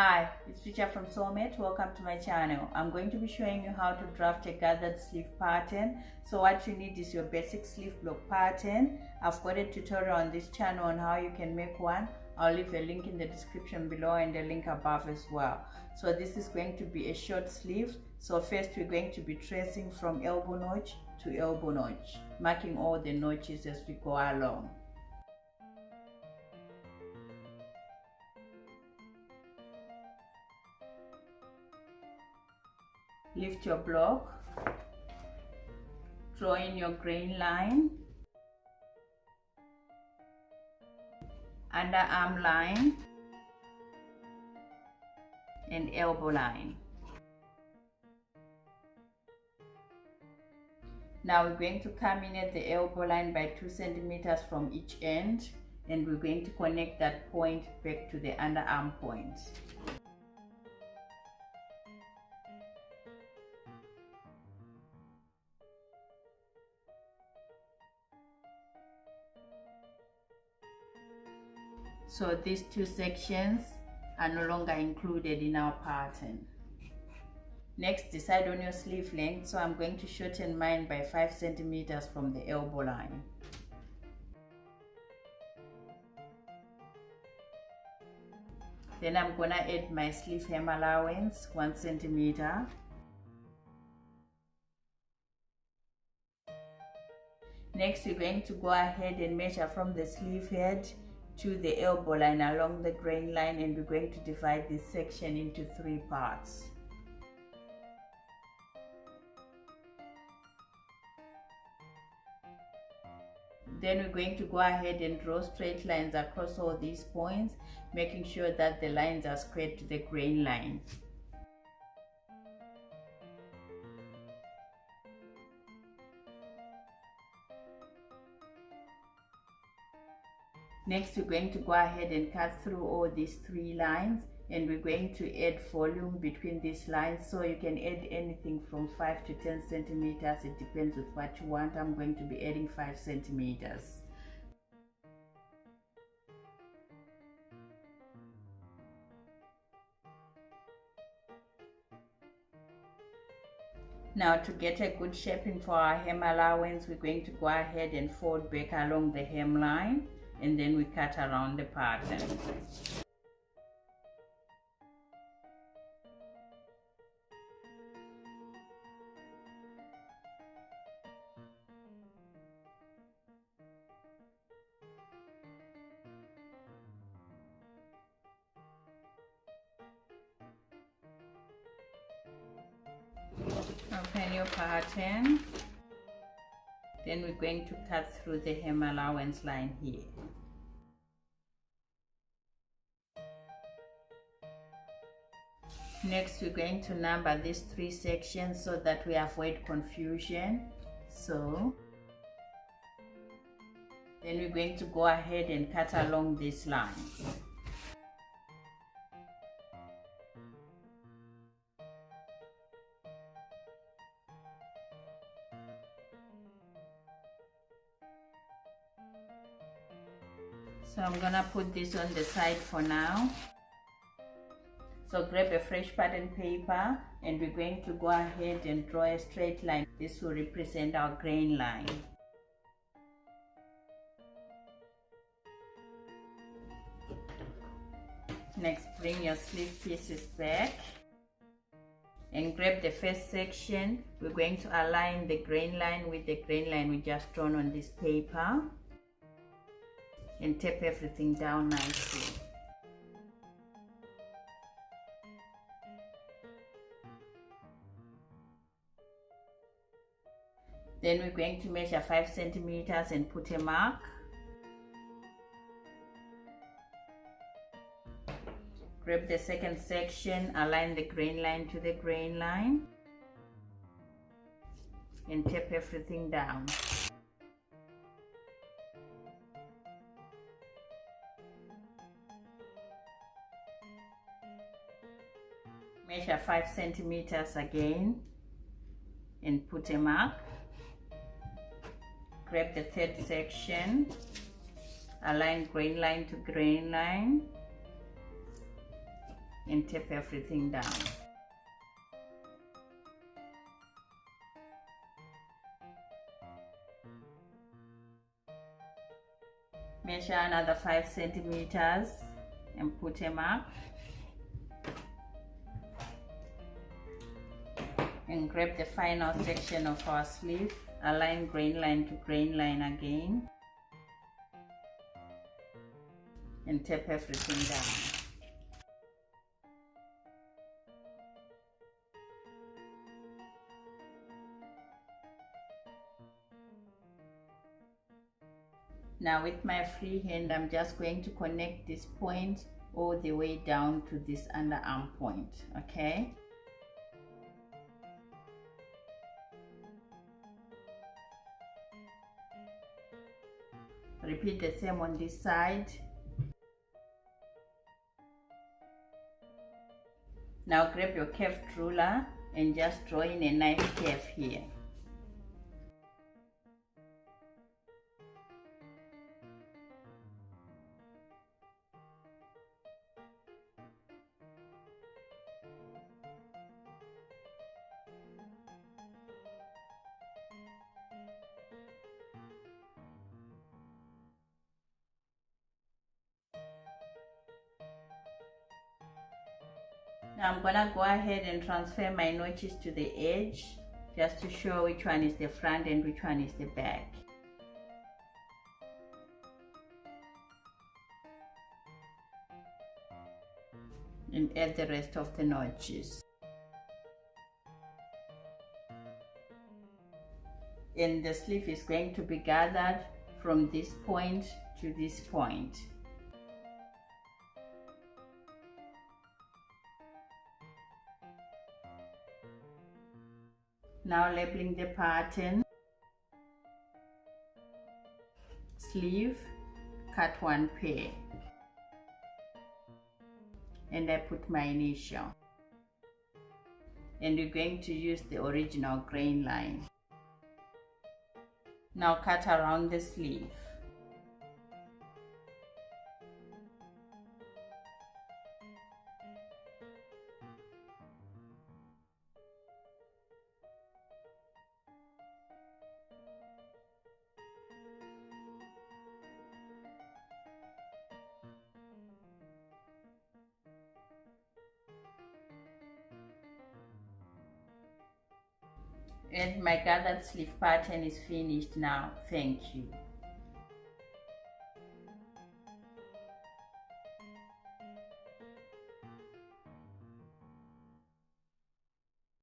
Hi, it's Teacher from Sewmate. Welcome to my channel. I'm going to be showing you how to draft a gathered sleeve pattern. So what you need is your basic sleeve block pattern. I've got a tutorial on this channel on how you can make one. I'll leave a link in the description below and a link above as well. So this is going to be a short sleeve. So first we're going to be tracing from elbow notch to elbow notch, marking all the notches as we go along. Lift your block, draw in your grain line, underarm line, and elbow line. Now we're going to come in at the elbow line by 2 centimeters from each end, and we're going to connect that point back to the underarm point. So these two sections are no longer included in our pattern. Next, decide on your sleeve length. So I'm going to shorten mine by 5 centimeters from the elbow line. Then I'm gonna add my sleeve hem allowance, 1 centimeter. Next, we're going to go ahead and measure from the sleeve head to the elbow line along the grain line, and we're going to divide this section into 3 parts. Then we're going to go ahead and draw straight lines across all these points, making sure that the lines are squared to the grain line. Next, we're going to go ahead and cut through all these 3 lines, and we're going to add volume between these lines. So you can add anything from 5 to 10 centimeters. It depends with what you want. I'm going to be adding 5 centimeters. Now, to get a good shaping for our hem allowance, we're going to go ahead and fold back along the hem line, and then we cut around the pattern. Open your pattern. Then we're going to cut through the hem allowance line here. Next, we're going to number these 3 sections so that we avoid confusion. So then we're going to go ahead and cut along these lines. So I'm gonna put this on the side for now. So grab a fresh pattern paper, and we're going to go ahead and draw a straight line. This will represent our grain line. Next, bring your sleeve pieces back and grab the first section. We're going to align the grain line with the grain line we just drawn on this paper, and tape everything down nicely. Then we're going to measure 5 centimeters and put a mark. Grab the second section, align the grain line to the grain line, and tape everything down. Measure 5 centimeters again and put a mark. Grab the third section, align grain line to grain line, and tape everything down. Measure another 5 centimeters and put a mark. And grab the final section of our sleeve, align grain line to grain line again, and tape everything down. Now with my free hand, I'm just going to connect this point all the way down to this underarm point, okay? Repeat the same on this side. Now grab your curved ruler and just draw in a nice curve here. Now I'm gonna go ahead and transfer my notches to the edge just to show which one is the front and which one is the back. And add the rest of the notches. And the sleeve is going to be gathered from this point to this point. Now labeling the pattern, sleeve, cut 1 pair, and I put my initial, and we're going to use the original grain line. Now cut around the sleeve. And my gathered sleeve pattern is finished now. Thank you.